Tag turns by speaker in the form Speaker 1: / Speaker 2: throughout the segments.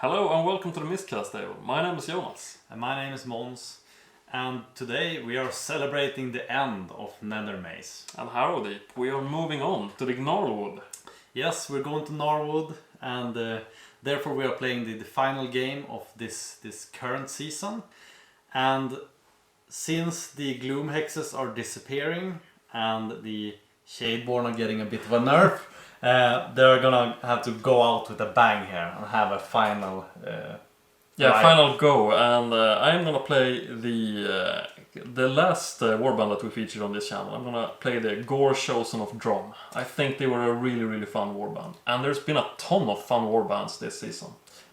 Speaker 1: Hello and welcome to the Miscast. My name is Jonas.
Speaker 2: And my name is Måns. And today we are celebrating the end of Nethermaze.
Speaker 1: And howdy, we are moving on to the Gnarlwood.
Speaker 2: Yes, we're going to Gnarlwood and therefore we are playing the final game of this current season. And since the Gloom Hexes are disappearing and the Shadeborn are getting a bit of a nerf, they're gonna have to go out with a bang here and have a final
Speaker 1: final go, and I'm gonna play the last warband that we featured on this channel. I'm gonna play the Gorechosen of Dromm. I think they were a really fun warband, and there's been a ton of fun warbands this season.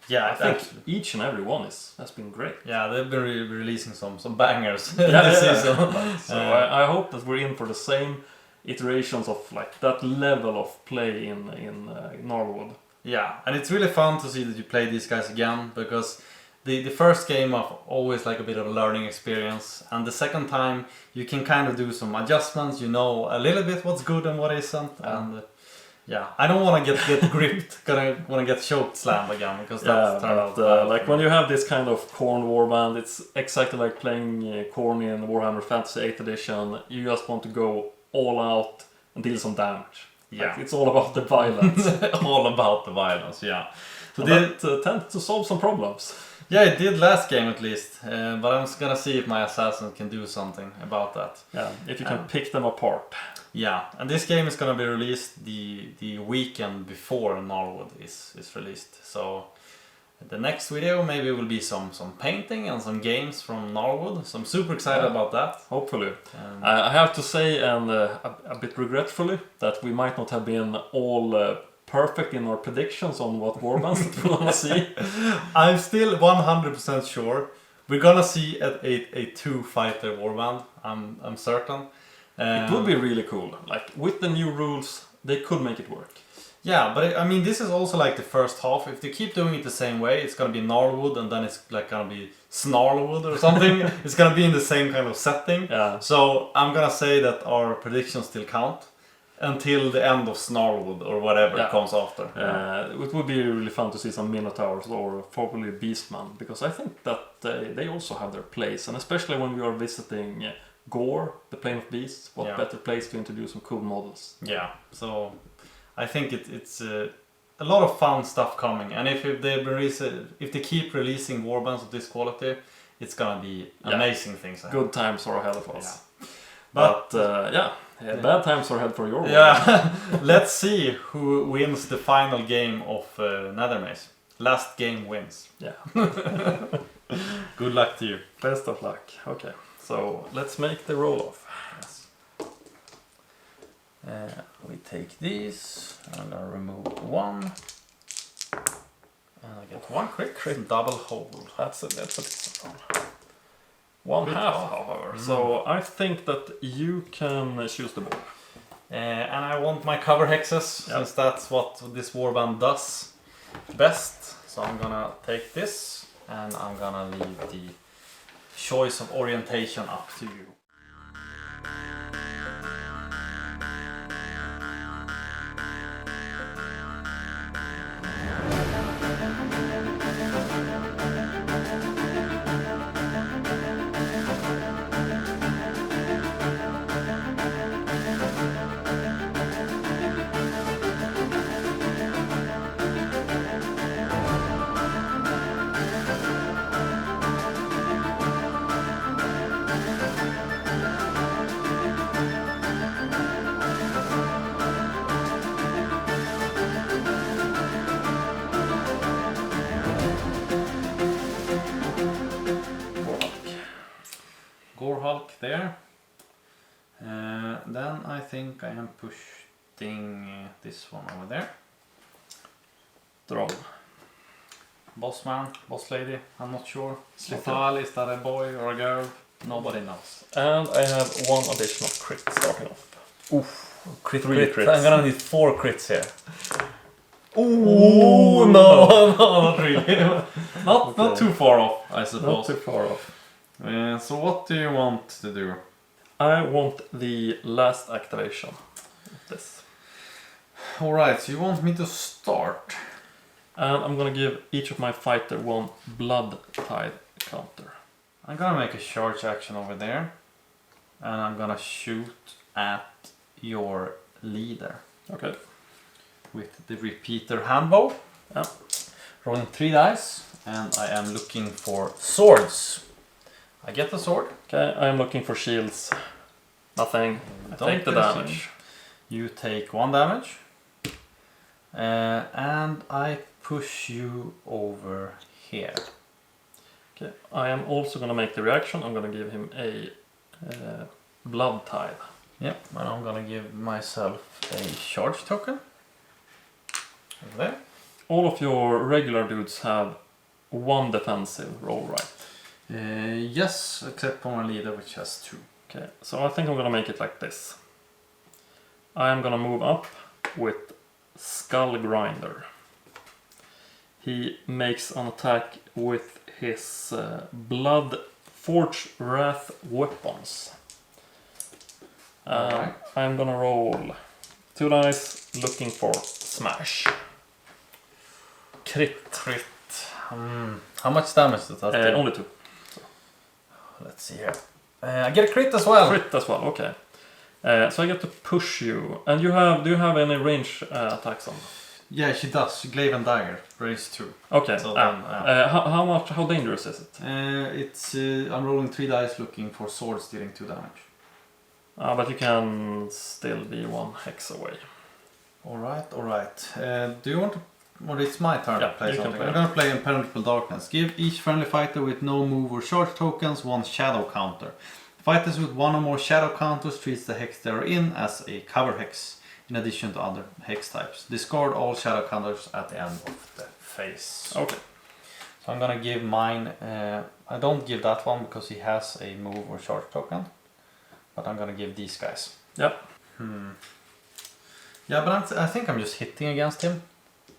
Speaker 2: Yeah,
Speaker 1: I think each and every one has been great.
Speaker 2: Yeah, they've been releasing some bangers this season.
Speaker 1: So I hope that we're in for the same iterations of like that level of play in Gnarlwood.
Speaker 2: Yeah, and it's really fun to see that you play these guys again, because the first game of always like a bit of a learning experience, and the second time you can kind of do some adjustments, you know a little bit what's good and what isn't, and yeah, I don't want to get gripped, gonna want to get choked slammed again, because that's turned out bad.
Speaker 1: Like when you have this kind of Khorne warband, it's exactly like playing Khorne in Warhammer Fantasy 8th edition. You just want to go all out and deal some damage.
Speaker 2: Yeah,
Speaker 1: like, it's all about the violence.
Speaker 2: All about the violence, yeah.
Speaker 1: So that tends to solve some problems.
Speaker 2: Yeah, it did last game at least, but I'm just gonna see if my assassin can do something about that.
Speaker 1: Yeah, if you can pick them apart.
Speaker 2: Yeah, and this game is gonna be released the weekend before Gnarlwood is released. So the next video maybe will be some painting and some games from Gnarlwood. So I'm super excited about that.
Speaker 1: Hopefully. I have to say, and a bit regretfully, that we might not have been all perfect in our predictions on what warbands that we're gonna see.
Speaker 2: I'm still 100% sure we're gonna see a two-fighter warband. I'm certain.
Speaker 1: It would be really cool. Like with the new rules, they could make it work.
Speaker 2: Yeah, but I mean, this is also like the first half. If they keep doing it the same way, it's gonna be Gnarlwood, and then it's like gonna be Snarlwood or something. It's gonna be in the same kind of setting.
Speaker 1: Yeah.
Speaker 2: So I'm gonna say that our predictions still count until the end of Snarlwood or whatever comes after.
Speaker 1: It would be really fun to see some Minotaurs or probably Beastmen, because I think that they also have their place, and especially when we are visiting Gore, the Plane of Beasts, what better place to introduce some cool models.
Speaker 2: Yeah, so I think it's a lot of fun stuff coming, and if they keep releasing warbands of this quality, it's gonna be amazing things ahead.
Speaker 1: Good times are ahead of us.
Speaker 2: Yeah.
Speaker 1: But bad times are ahead for your
Speaker 2: Yeah, let's see who wins the final game of Nethermaze. Last game wins.
Speaker 1: Yeah.
Speaker 2: Good luck to you.
Speaker 1: Best of luck. Okay, so let's make the roll off.
Speaker 2: Yes. We take these. I'm gonna remove one. And I get one crit. Double hold.
Speaker 1: That's a decent roll. One half, however. So I think that you can choose the board.
Speaker 2: And I want my cover hexes, since that's what this warband does best. So I'm gonna take this, and I'm gonna leave the choice of orientation up to you. Hulk there. Then I think I am pushing this one over there.
Speaker 1: Dromm.
Speaker 2: Boss man, boss lady, I'm not sure. Slithal, is that a boy or a girl? Nobody knows.
Speaker 1: And I have one additional crit starting off.
Speaker 2: Oof.
Speaker 1: Crit.
Speaker 2: I'm gonna need 4 crits here. Ooh, no, not really. Not too far off, I suppose.
Speaker 1: Not too far off.
Speaker 2: So what do you want to do?
Speaker 1: I want the last activation of this.
Speaker 2: Alright, so you want me to start?
Speaker 1: And I'm gonna give each of my fighter 1 blood tide counter.
Speaker 2: I'm gonna make a charge action over there. And I'm gonna shoot at your leader.
Speaker 1: Okay.
Speaker 2: With the repeater handbow.
Speaker 1: Yeah.
Speaker 2: Rolling 3 dice. And I am looking for swords. I get the sword.
Speaker 1: Okay, I'm looking for shields. Nothing. I take the damage.
Speaker 2: You take 1 damage. And I push you over here.
Speaker 1: Okay, I am also gonna make the reaction. I'm gonna give him a blood tide.
Speaker 2: Yep, and I'm gonna give myself a charge token. Over there.
Speaker 1: All of your regular dudes have 1 defensive roll, right?
Speaker 2: Yes, except for my leader, which has 2.
Speaker 1: Okay, so I think I'm gonna make it like this. I am gonna move up with Skull Grinder. He makes an attack with his Blood Forge Wrath weapons.
Speaker 2: Alright.
Speaker 1: I'm gonna roll 2 dice, looking for smash. Crit.
Speaker 2: How much damage does that do?
Speaker 1: Only 2.
Speaker 2: Let's see here. I get a crit as well.
Speaker 1: Crit as well, okay. So I get to push you. And do you have any range attacks on?
Speaker 2: Yeah, she does. Glaive and dagger, raise 2.
Speaker 1: Okay.
Speaker 2: So
Speaker 1: How dangerous is it?
Speaker 2: I'm rolling 3 dice, looking for swords dealing 2 damage.
Speaker 1: But you can still be 1 hex away.
Speaker 2: Alright. Do you want to... Well, it's my turn to play something.
Speaker 1: Play.
Speaker 2: I'm gonna play Impenetrable Darkness. Give each friendly fighter with no move or charge tokens 1 shadow counter. Fighters with 1 or more shadow counters treats the hex they are in as a cover hex, in addition to other hex types. Discard all shadow counters at the end of the phase.
Speaker 1: Okay.
Speaker 2: So I'm gonna give mine... I don't give that one because he has a move or charge token. But I'm gonna give these guys.
Speaker 1: Yep.
Speaker 2: Yeah, but I think I'm just hitting against him.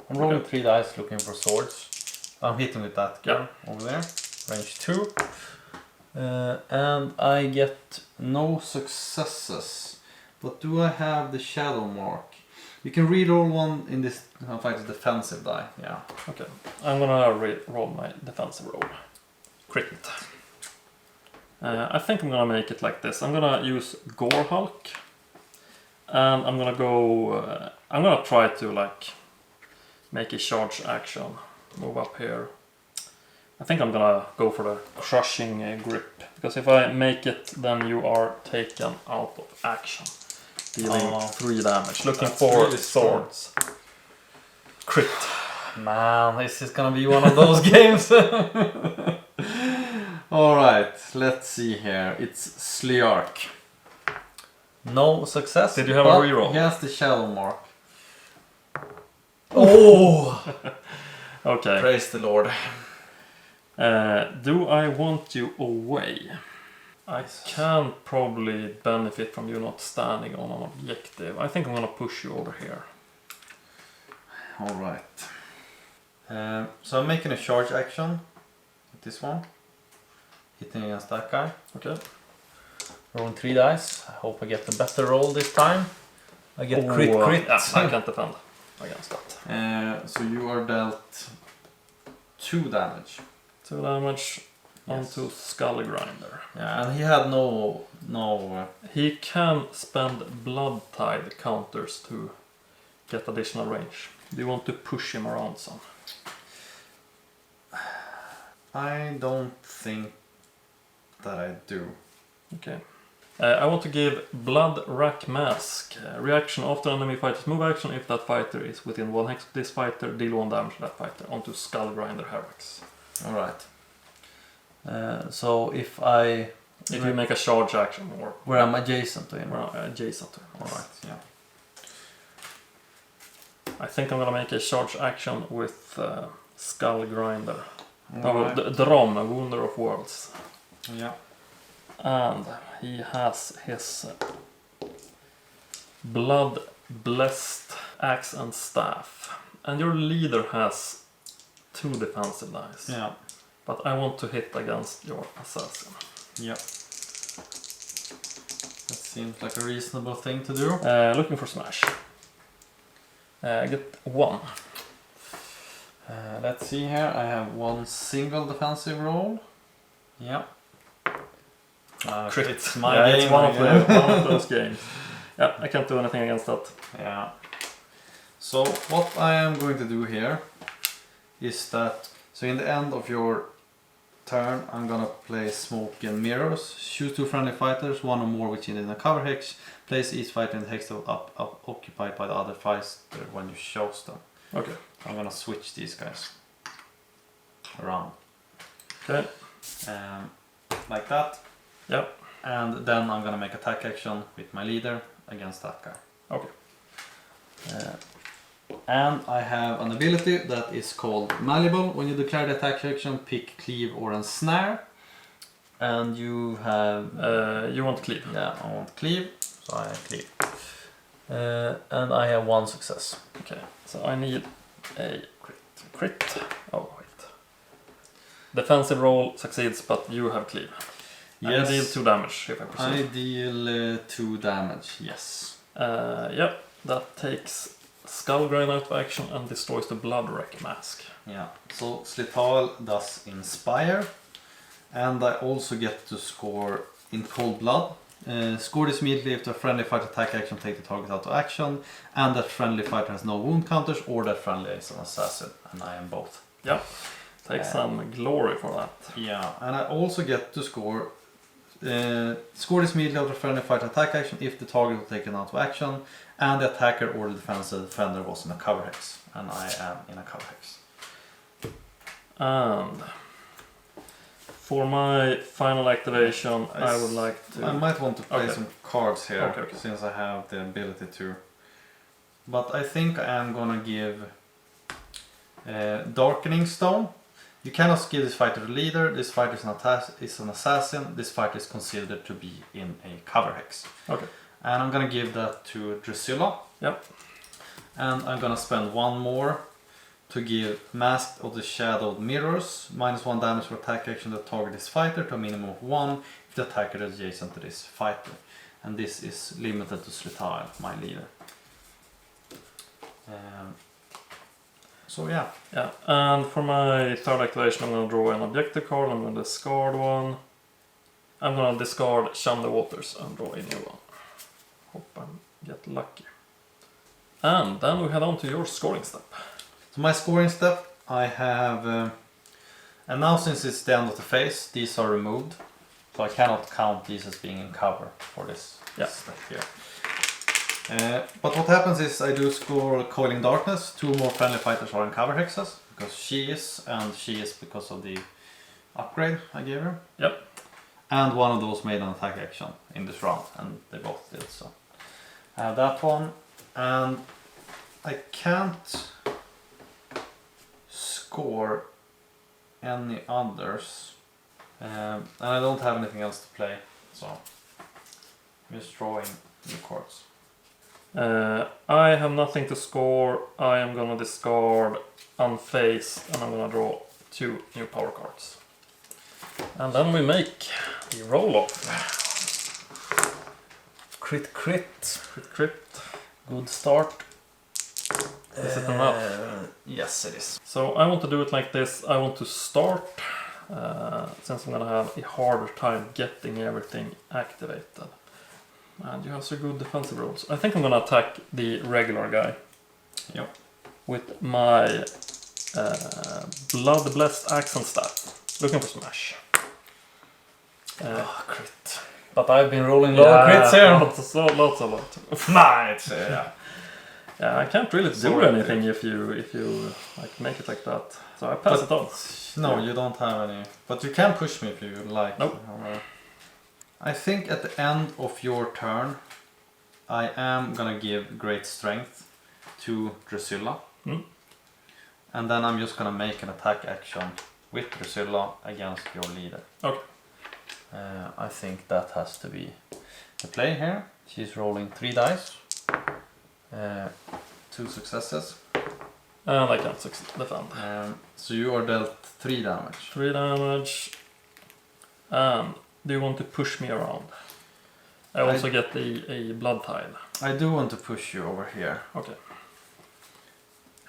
Speaker 2: I'm rolling 3 dice looking for swords. I'm hitting with that guy over there. Range 2. And I get no successes. But do I have the shadow mark? You can reroll 1 in this fight's defensive die. Yeah.
Speaker 1: Okay. I'm gonna roll my defensive roll. Crit. I think I'm gonna make it like this. I'm gonna use Gore Hulk. And I'm gonna go... I'm gonna try to make a charge action. Move up here. I think I'm gonna go for the crushing grip. Because if I make it, then you are taken out of action. Dealing 3 damage. Looking for
Speaker 2: really
Speaker 1: swords. Crit.
Speaker 2: Man, this is gonna be one of those games. Alright, let's see here. It's Sliark. No success.
Speaker 1: Did you have a reroll?
Speaker 2: He has the shadow mark.
Speaker 1: Oh! Okay.
Speaker 2: Praise the Lord.
Speaker 1: Do I want you away? I can probably benefit from you not standing on an objective. I think I'm gonna push you over here.
Speaker 2: Alright. So I'm making a charge action with this one. Hitting against that guy.
Speaker 1: Okay.
Speaker 2: Rolling 3 dice. I hope I get a better roll this time. I get crit.
Speaker 1: Yeah, I can't defend against that.
Speaker 2: So you are dealt 2 damage.
Speaker 1: 2 damage onto Skull Grinder.
Speaker 2: Yeah, and he had no.
Speaker 1: He can spend blood tide counters to get additional range. Do you want to push him around some?
Speaker 2: I don't think that I do.
Speaker 1: Okay. I want to give Blood Rack Mask. Reaction after enemy fighter's move action. If that fighter is within 1 hex of this fighter, deal 1 damage to that fighter onto Skull Grinder Herrex.
Speaker 2: Alright. So if
Speaker 1: you make a charge action or
Speaker 2: where I'm adjacent to him.
Speaker 1: Adjacent to him.
Speaker 2: Alright, yeah.
Speaker 1: I think I'm gonna make a charge action with Skull Grinder.
Speaker 2: Right.
Speaker 1: Dromm, Wonder of Worlds.
Speaker 2: Yeah.
Speaker 1: And he has his Blood Blessed Axe and Staff. And your leader has 2 defensive dice.
Speaker 2: Yeah.
Speaker 1: But I want to hit against your assassin.
Speaker 2: Yeah. That seems like a reasonable thing to do.
Speaker 1: Looking for smash. Get 1.
Speaker 2: Let's see here. I have one single defensive roll. Yeah.
Speaker 1: Crit.
Speaker 2: It's my
Speaker 1: yeah,
Speaker 2: game.
Speaker 1: It's one of those games. Yeah, I can't do anything against that.
Speaker 2: Yeah. So what I am going to do here is that, so in the end of your turn, I'm gonna play Smoke and Mirrors. Choose 2 friendly fighters, one or more which is in a cover hex. Place each fighter in the hex that occupied by the other fighter when you chose them.
Speaker 1: Okay.
Speaker 2: I'm gonna switch these guys around.
Speaker 1: Okay.
Speaker 2: Like that.
Speaker 1: Yep.
Speaker 2: And then I'm gonna make attack action with my leader against that guy.
Speaker 1: Okay.
Speaker 2: And I have an ability that is called Malleable. When you declare the attack action, pick Cleave or Ensnare. And you have...
Speaker 1: you want Cleave.
Speaker 2: Yeah, I want Cleave, so I Cleave. And I have 1 success.
Speaker 1: Okay, so I need a crit. Oh, wait. Defensive roll succeeds, but you have Cleave.
Speaker 2: Yes.
Speaker 1: I deal 2 damage if I proceed.
Speaker 2: I deal 2 damage, yes.
Speaker 1: Yep, that takes Skull Grind out of action and destroys the Blood Wreck mask.
Speaker 2: Yeah, so Slitaal does Inspire. And I also get to score in Cold Blood. Score this immediately if the friendly fighter attack action take the target out of action, and that friendly fighter has no wound counters, or that friendly is an assassin, and I am both.
Speaker 1: Yeah, take some glory for that.
Speaker 2: Yeah, and I also get to score this immediately after friendly fighter attack action if the target was taken out of action, and the attacker or the defender was in a cover hex, and I am in a cover hex.
Speaker 1: And for my final activation, I would like to...
Speaker 2: I might want to play some cards here,
Speaker 1: Okay.
Speaker 2: since I have the ability to. But I think I am gonna give Darkening Stone. You cannot give this fighter the leader. This fighter is an assassin. This fighter is considered to be in a cover hex.
Speaker 1: Okay.
Speaker 2: And I'm gonna give that to Drusilla.
Speaker 1: Yep.
Speaker 2: And I'm gonna spend 1 more to give Mask of the Shadowed Mirrors. -1 damage for attack action that target this fighter to a minimum of 1 if the attacker is adjacent to this fighter. And this is limited to Slitaal, my leader. So yeah.
Speaker 1: Yeah, and for my 3rd activation, I'm going to draw an objective card. I'm going to discard 1. I'm going to discard Shun the Waters and draw a new one. Hope I get lucky. And then we head on to your scoring step.
Speaker 2: So my scoring step, I have, and now since it's the end of the phase, these are removed. So I cannot count these as being in cover for this step here. But what happens is I do score Coiling Darkness. 2 more friendly fighters are in cover hexes, because she is, and she is because of the upgrade I gave her.
Speaker 1: Yep.
Speaker 2: And one of those made an attack action in this round, and they both did, so. I have that one, and I can't score any others. And I don't have anything else to play, so I'm just drawing new cards.
Speaker 1: I have nothing to score. I am gonna discard Unveil, and I'm gonna draw 2 new power cards. And then we make the roll off.
Speaker 2: Crit.
Speaker 1: Crit.
Speaker 2: Good start.
Speaker 1: Is it enough?
Speaker 2: Yes, it is.
Speaker 1: So I want to do it like this. I want to start, since I'm gonna have a harder time getting everything activated. And you have so good defensive rolls. I think I'm gonna attack the regular guy.
Speaker 2: Yep.
Speaker 1: With my Blood Blessed Axe and Staff. Looking for smash.
Speaker 2: Crit. But I've been rolling lower crits here.
Speaker 1: Lots of lot.
Speaker 2: Nah, it's
Speaker 1: Yeah, I can't really do anything if you like make it like that. So I pass it on.
Speaker 2: No, you don't have any. But you can push me if you like.
Speaker 1: Nope.
Speaker 2: I think at the end of your turn, I am gonna give Great Strength to Drusilla. And then I'm just gonna make an attack action with Drusilla against your leader.
Speaker 1: Okay.
Speaker 2: I think that has to be the play here. She's rolling 3 dice. 2 successes.
Speaker 1: And I can't defend.
Speaker 2: So you are dealt 3 damage.
Speaker 1: 3 damage. And do you want to push me around? I also get a blood tile.
Speaker 2: I do want to push you over here.
Speaker 1: Okay.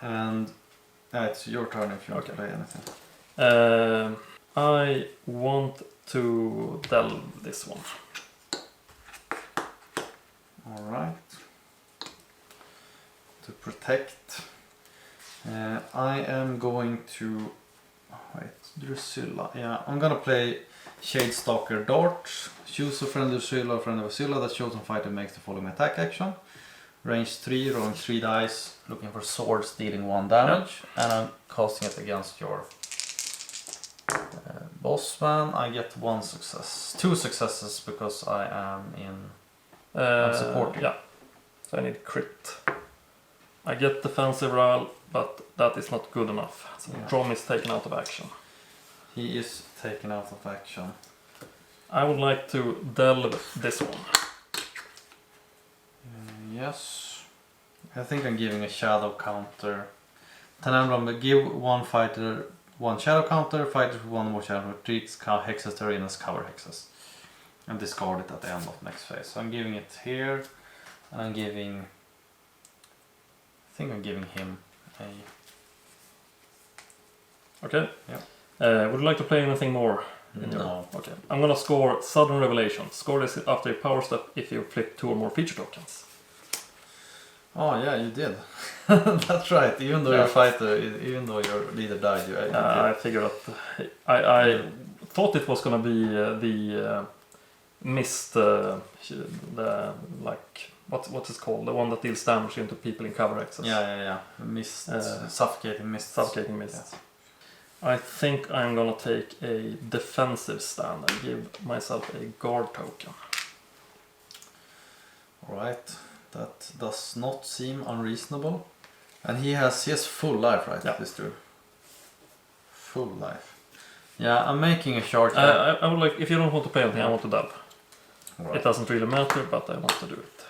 Speaker 2: And It's your turn if you want to play anything.
Speaker 1: I want to delve this one.
Speaker 2: Alright. To protect. I am going to... Wait, Drusilla. Yeah, I'm gonna play Shadestalker Dart. Choose a friendly Drusilla or friendly Drusilla. That chosen fighter makes the following attack action. Range 3, rolling 3 dice, looking for swords, dealing 1 damage. And I'm casting it against your bossman. I get 1 success. 2 successes because I am in... I'm supporting.
Speaker 1: Yeah, so I need crit. I get defensive roll, but that is not good enough. So Dromm is taken out of action.
Speaker 2: He is taken out of action.
Speaker 1: I would like to delve this one.
Speaker 2: Yes. I think I'm giving a shadow counter. Then I'm going to give one fighter 1 shadow counter, fighters with 1 more shadow treats, hexes to arenas, cover hexes. And discard it at the end of next phase. So I'm giving it here. And I'm giving... I think I'm giving him a...
Speaker 1: Okay.
Speaker 2: Yeah.
Speaker 1: Would you like to play anything more?
Speaker 2: No.
Speaker 1: Okay. I'm gonna score Sudden Revelation. Score this after a power step if you flip 2 or more feature tokens.
Speaker 2: Oh yeah, you did. That's right. Even though your fighter, even though your leader died, you did.
Speaker 1: I figured that. I thought it was gonna be the mist, the like what's it called? The one that deals damage into people in cover access.
Speaker 2: Yeah. Mist, suffocating mist.
Speaker 1: Suffocating mist. Yes. I think I'm gonna take a defensive stand and give myself a guard token.
Speaker 2: Alright, that does not seem unreasonable. And he has full life, right?
Speaker 1: Yeah.
Speaker 2: This dude. Full life. Yeah, I'm making a short.
Speaker 1: I would like, if you don't want to pay anything, I want to delve.
Speaker 2: Right.
Speaker 1: It doesn't really matter, but I want to do it.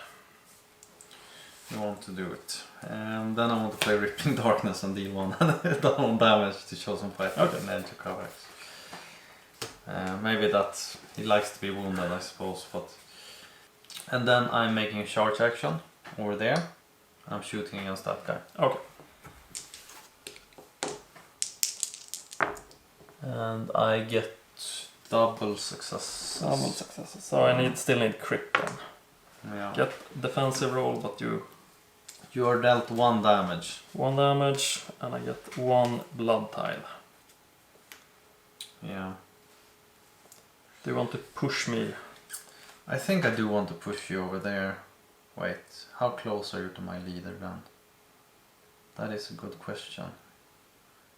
Speaker 2: You want to do it. And then I want to play Ripping Darkness and deal 1 damage to chosen fighter and edge to cover. Maybe that he likes to be wounded, I suppose. But and then I'm making a charge action over there. I'm shooting against that guy.
Speaker 1: Okay.
Speaker 2: And I get double success.
Speaker 1: Double successes. So I still need crit then.
Speaker 2: Yeah.
Speaker 1: Get defensive roll, but
Speaker 2: You are dealt 1 damage.
Speaker 1: 1 damage, and I get 1 blood tile.
Speaker 2: Yeah.
Speaker 1: Do you want to push me?
Speaker 2: I think I do want to push you over there. Wait, how close are you to my leader then? That is a good question.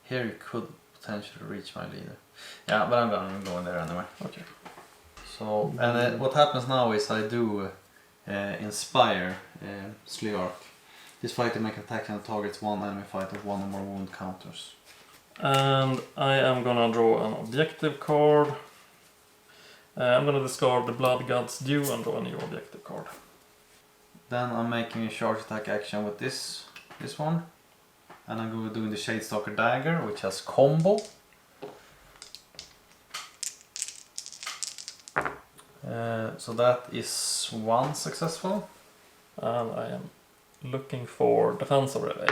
Speaker 2: Here you could potentially reach my leader. Yeah, but I'm going there anyway.
Speaker 1: Okay.
Speaker 2: So, and what happens now is I do inspire Sliark. This fighter makes an attack and targets 1 enemy fighter with 1 or more wound counters.
Speaker 1: And I am gonna draw an objective card. I'm gonna discard the Blood God's Due and draw a new objective card.
Speaker 2: Then I'm making a charge attack action with this one. And I'm going to do the Shadestalker Dagger, which has combo. So that is 1 successful.
Speaker 1: And I am looking for defensive relay.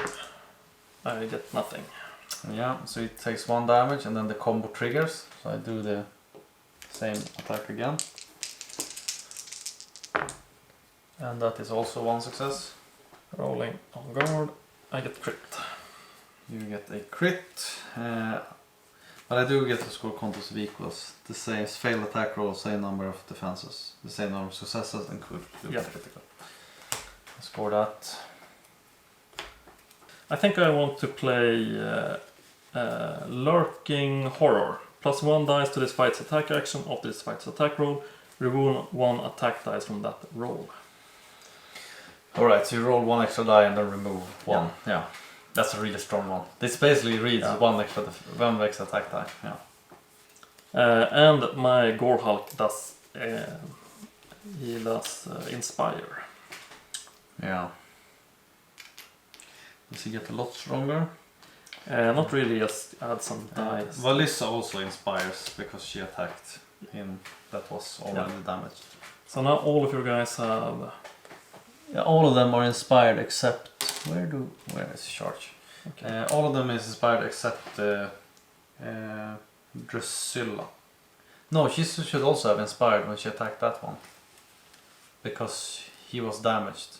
Speaker 1: I get nothing.
Speaker 2: Yeah, so it takes 1 damage and then the combo triggers. So I do the same attack again. And that is also 1 success.
Speaker 1: Rolling on guard. I get crit.
Speaker 2: You get a crit. But I do get to score contest of equals. The same failed attack roll, same number of defenses, the same number of successes, and could do critical. I score that.
Speaker 1: I think I want to play Lurking Horror. Plus 1 dice to this fight's attack action. After this fight's attack roll, remove 1 attack dice from that roll.
Speaker 2: Alright, so you roll 1 extra die and then remove 1. Yeah. That's a really strong one. This basically reads 1 extra attack die. Yeah.
Speaker 1: And my Gore Hulk does inspire.
Speaker 2: Yeah. Does he get a lot stronger?
Speaker 1: Not really, just add some dice.
Speaker 2: Valissa also inspires because she attacked him. That was already damaged.
Speaker 1: So now all of you guys have...
Speaker 2: Yeah, all of them are inspired except... Where is charge?
Speaker 1: Okay.
Speaker 2: All of them is inspired except Drusilla. No, she should also have inspired when she attacked that one. Because he was damaged.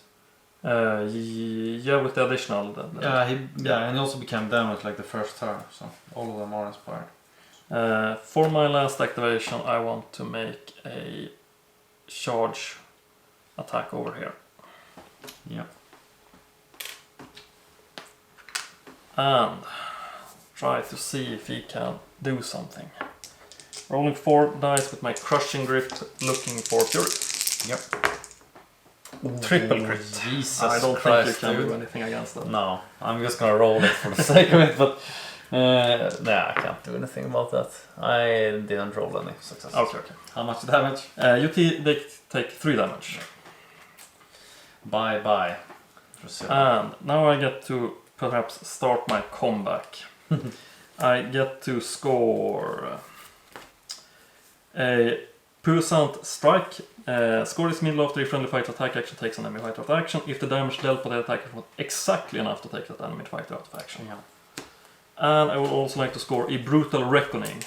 Speaker 1: Yeah, with the additional.
Speaker 2: And he also became damaged like the first turn. So all of them are inspired.
Speaker 1: For my last activation, I want to make a charge attack over here.
Speaker 2: Yeah.
Speaker 1: And try to see if he can do something. Rolling 4 dice with my crushing grip, looking for fury.
Speaker 2: Yep.
Speaker 1: Triple crit.
Speaker 2: Jesus
Speaker 1: I don't
Speaker 2: Christ,
Speaker 1: think you can
Speaker 2: dude.
Speaker 1: do anything against that.
Speaker 2: No, I'm just gonna roll it for the sake of it, but I can't do anything about that. I didn't roll any successes.
Speaker 1: Okay.
Speaker 2: How much damage?
Speaker 1: They take 3 damage.
Speaker 2: Bye.
Speaker 1: And now I get to perhaps start my comeback. I get to score a puissant strike. Score is middle after a friendly fighter attack action takes an enemy fighter out of action. If the damage dealt by the attacker was exactly enough to take that enemy fighter out of action.
Speaker 2: Yeah.
Speaker 1: And I would also like to score a brutal reckoning.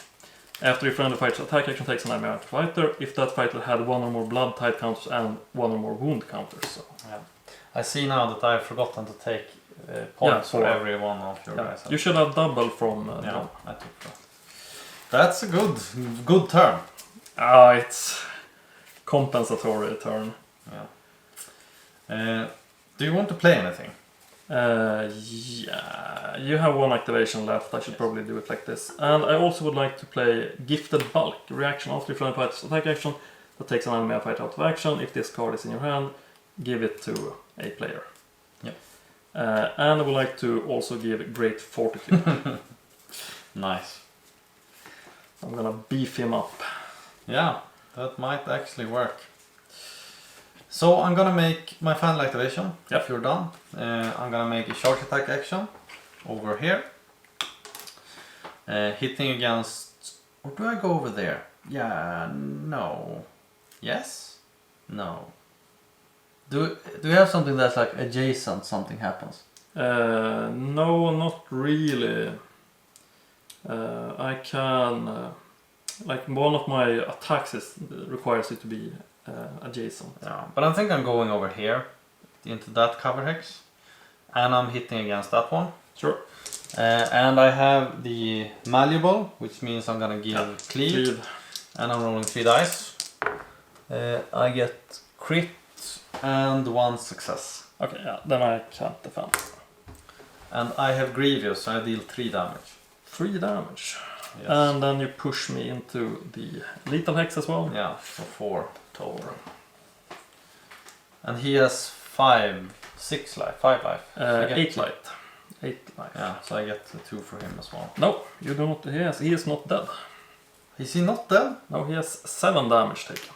Speaker 1: After a friendly fighter's attack action takes an enemy out of fighter, if that fighter had 1 or more blood type counters and 1 or more wound counters. So.
Speaker 2: Yeah. I see now that I've forgotten to take points for every one of your guys.
Speaker 1: You should have double from
Speaker 2: yeah, I took that. That's a good turn.
Speaker 1: It's compensatory turn.
Speaker 2: Yeah. Do you want to play anything?
Speaker 1: Yeah, you have 1 activation left. I should probably do it like this. And I also would like to play Gifted Bulk. Reaction after a friendly fighter's attack action that takes an enemy fighter out of action. If this card is in your hand, give it to a player.
Speaker 2: Yep.
Speaker 1: And I would like to also give Great Fortitude.
Speaker 2: Nice.
Speaker 1: I'm gonna beef him up.
Speaker 2: Yeah, that might actually work. So I'm gonna make my final activation.
Speaker 1: Yep.
Speaker 2: If you're done, I'm gonna make a charge attack action over here. Hitting against, or do I go over there? Yeah, no. Yes? No. Do we have something that's like adjacent, something happens?
Speaker 1: No, not really. I can, like one of my attacks requires it to be adjacent.
Speaker 2: Yeah, but I think I'm going over here into that cover hex, and I'm hitting against that one.
Speaker 1: Sure.
Speaker 2: And I have the malleable, which means I'm gonna give cleave, and I'm rolling 3 dice. I get crit and 1 success.
Speaker 1: Okay, yeah, then I can't defend.
Speaker 2: And I have grievous, so I deal 3 damage.
Speaker 1: 3 damage.
Speaker 2: Yes.
Speaker 1: And then you push me into the lethal hex as well.
Speaker 2: Yeah, so 4 total. And he has 5 life.
Speaker 1: 8 life. 8 life.
Speaker 2: Yeah, so I get 2 for him as well.
Speaker 1: No, you do not. He is not dead.
Speaker 2: Is he not dead?
Speaker 1: No, he has 7 damage taken.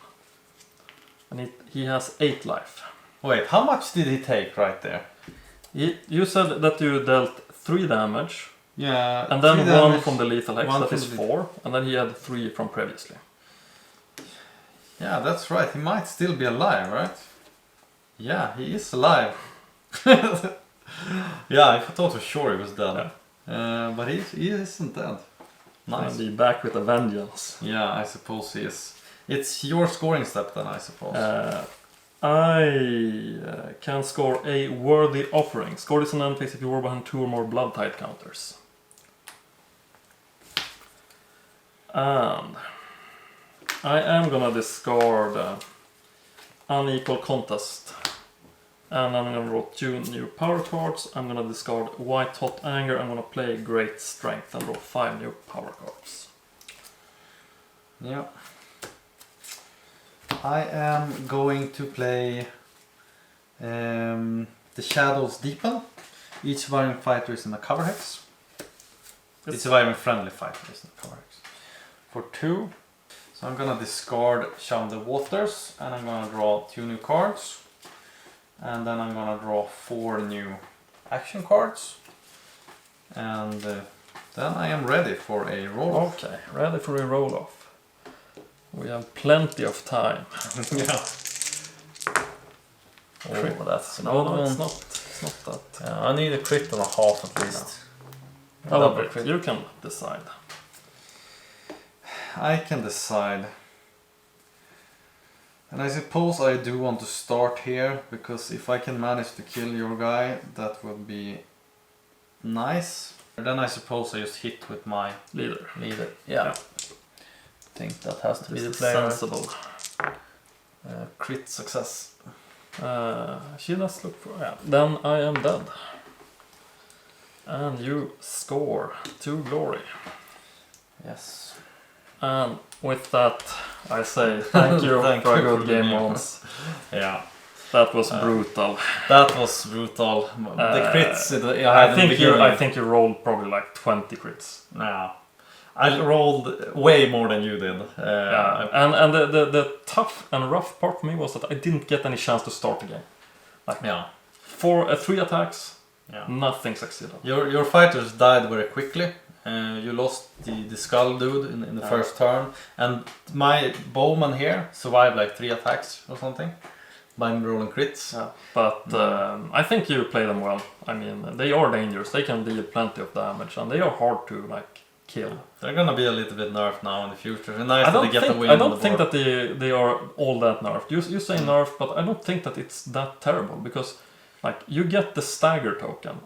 Speaker 1: And he has 8 life.
Speaker 2: Wait, how much did he take right there?
Speaker 1: You said that you dealt 3 damage.
Speaker 2: Yeah.
Speaker 1: And then 1 from the lethal hex, that is 4. And then he had 3 from previously.
Speaker 2: Yeah, that's right. He might still be alive, right? Yeah, he is alive. Yeah, I thought for sure he was dead. Yeah. But he isn't dead. Nice.
Speaker 1: And be back with a vengeance.
Speaker 2: Yeah, I suppose he is. It's your scoring step then, I suppose.
Speaker 1: I can score a worthy offering. Score this in end phase if you were behind 2 or more blood type counters. And I am gonna discard Unequal Contest. And I'm gonna draw 2 new power cards. I'm gonna discard White Hot Anger. I'm gonna play Great Strength and draw 5 new power cards.
Speaker 2: Yeah. I am going to play the Shadows Deepen. Each surviving fighter is in a cover hex.
Speaker 1: Yes.
Speaker 2: Each surviving friendly fighter is in a cover hex. For 2. So I'm gonna discard Shun the Waters and I'm gonna draw 2 new cards. And then I'm gonna draw 4 new action cards. And then I am ready for a roll-off.
Speaker 1: Okay, ready for a roll-off. We have plenty of time.
Speaker 2: Yeah.
Speaker 1: Oh, that's
Speaker 2: no,
Speaker 1: no,
Speaker 2: it's
Speaker 1: it's not It's not that.
Speaker 2: I need a crit and a half at least.
Speaker 1: You can decide.
Speaker 2: I can decide. And I suppose I do want to start here, because if I can manage to kill your guy, that would be nice. Then I suppose I just hit with my
Speaker 1: leader.
Speaker 2: Yeah. I think that has to be the player.
Speaker 1: Sensible.
Speaker 2: Crit success.
Speaker 1: She does look for... Yeah. Then I am dead. And you score 2 glory.
Speaker 2: Yes.
Speaker 1: And with that, I say thank you for a good game once.
Speaker 2: Yeah.
Speaker 1: That was brutal.
Speaker 2: That was brutal. The crits
Speaker 1: I think you rolled probably like 20 crits.
Speaker 2: Yeah. I rolled way more than you did.
Speaker 1: And the tough and rough part for me was that I didn't get any chance to start the game. Like, for 3 attacks, nothing succeeded.
Speaker 2: Your fighters died very quickly. You lost the skull dude in the first turn, and my bowman here survived like 3 attacks or something by rolling crits.
Speaker 1: Yeah. But I think you play them well. I mean, they are dangerous. They can deal plenty of damage, and they are hard to like kill.
Speaker 2: They're gonna be a little bit nerfed now in the future. It's nice that they get the win.
Speaker 1: I don't think that they are all that nerfed. You say nerfed, but I don't think that it's that terrible, because like you get the stagger token.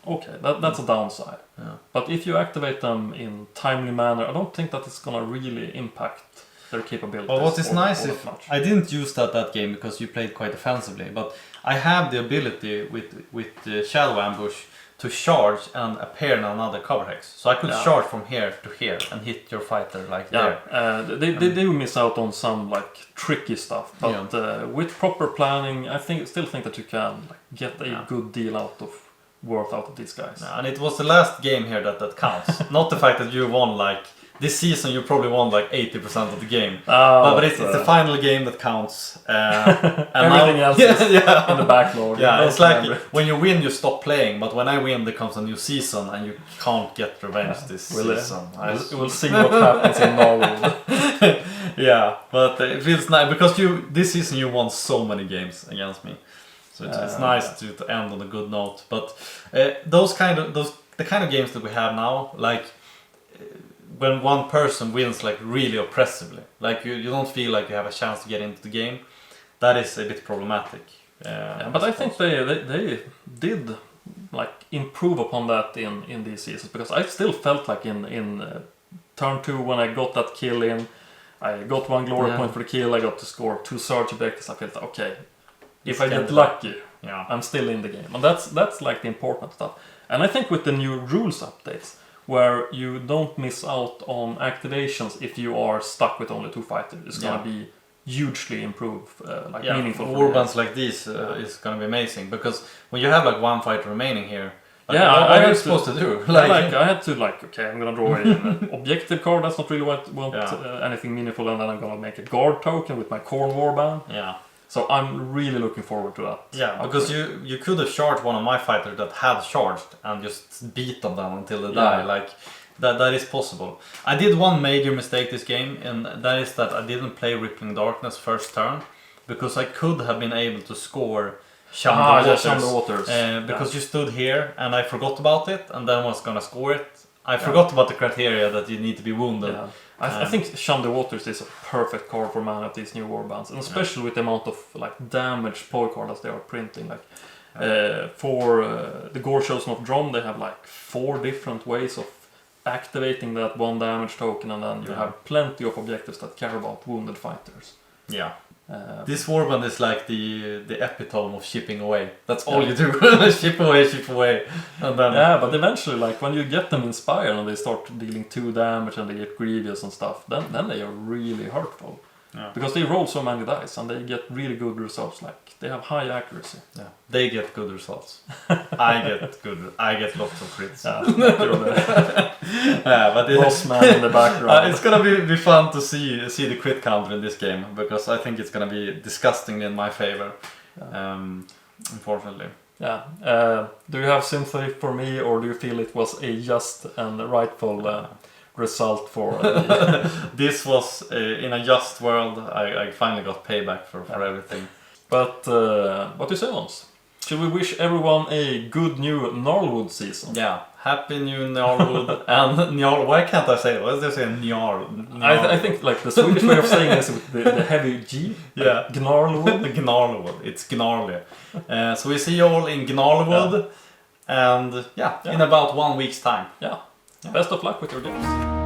Speaker 1: Okay, that's a downside.
Speaker 2: Yeah.
Speaker 1: But if you activate them in timely manner, I don't think that it's gonna really impact their capabilities.
Speaker 2: But what is nice if I didn't use that game because you played quite offensively, but I have the ability with the shadow ambush to charge and appear in another cover hex. So I could charge from here to here and hit your fighter like there.
Speaker 1: They do miss out on some like tricky stuff, but with proper planning, I still think that you can like, get a good deal out of these guys.
Speaker 2: And it was the last game here that counts. Not the fact that you won like this season. You probably won like 80% of the game, but it's the final game that counts. And
Speaker 1: everything else is in the backlog.
Speaker 2: Yeah, it's like when you win, you stop playing, but when I win, there comes a new season, and you can't get revenge this season.
Speaker 1: We'll see what happens in Gnarlwoods.
Speaker 2: Yeah, but it feels nice because this season you won so many games against me. So it's nice to end on a good note. But the kind of games that we have now, like when one person wins like really oppressively, like you don't feel like you have a chance to get into the game, that is a bit problematic.
Speaker 1: But I think they did like improve upon that in these seasons, because I still felt like in turn 2 when I got that kill in, I got 1 glory point for the kill, I got to score 2 surge objectives, I felt okay. If I get lucky, I'm still in the game. And that's like the important stuff. And I think with the new rules updates, where you don't miss out on activations if you are stuck with only 2 fighters, it's going to be hugely improved, meaningful.
Speaker 2: Warbands like this is going to be amazing, because when you have like 1 fighter remaining here,
Speaker 1: what are you supposed to do? I had to okay, I'm going to draw an objective card, that's not really what anything meaningful, and then I'm going to make a guard token with my Khorne warband.
Speaker 2: Yeah.
Speaker 1: So I'm really looking forward to that.
Speaker 2: Yeah, because you could have charged one of my fighters that had charged and just beat them down until they die. Like that is possible. I did one major mistake this game, and that is that I didn't play Rippling Darkness first turn, because I could have been able to score Shun the Waters. Because you stood here and I forgot about it, and then was gonna score it. I forgot about the criteria that you need to be wounded. Yeah.
Speaker 1: I think Shun the Waters is a perfect card for mana of these new warbands, and especially with the amount of like damage ploy cards they are printing. Like for the Gorechosen of Dromm, they have like 4 different ways of activating that 1 damage token, and then you have plenty of objectives that care about wounded fighters.
Speaker 2: Yeah. This warband is like the epitome of shipping away. That's all you do. Ship away. And then
Speaker 1: but eventually, like when you get them inspired and they start dealing 2 damage and they get grievous and stuff, then they are really hurtful. Yeah. Because they roll so many dice and they get really good results. Like they have high accuracy.
Speaker 2: Yeah. They get good results. I get lots of crits.
Speaker 1: But boss man in the background.
Speaker 2: It's gonna be fun to see the crit counter in this game, because I think it's gonna be disgustingly in my favor. Unfortunately.
Speaker 1: Yeah. Do you have sympathy for me, or do you feel it was a just and rightful result for
Speaker 2: this was in a just world. I finally got payback for everything.
Speaker 1: But what do you say, Ons? Should we wish everyone a good new Gnarlwood season?
Speaker 2: Yeah, happy new Gnarlwood and Gnarl. Why can't I say it? Why does they say Gnarl?
Speaker 1: I think like the Swedish way of saying this with the heavy G.
Speaker 2: Yeah,
Speaker 1: Gnarlwood.
Speaker 2: Gnarlwood. It's gnarly. So we see you all in Gnarlwood, and in about 1 week's time.
Speaker 1: Yeah. Best of luck with your games.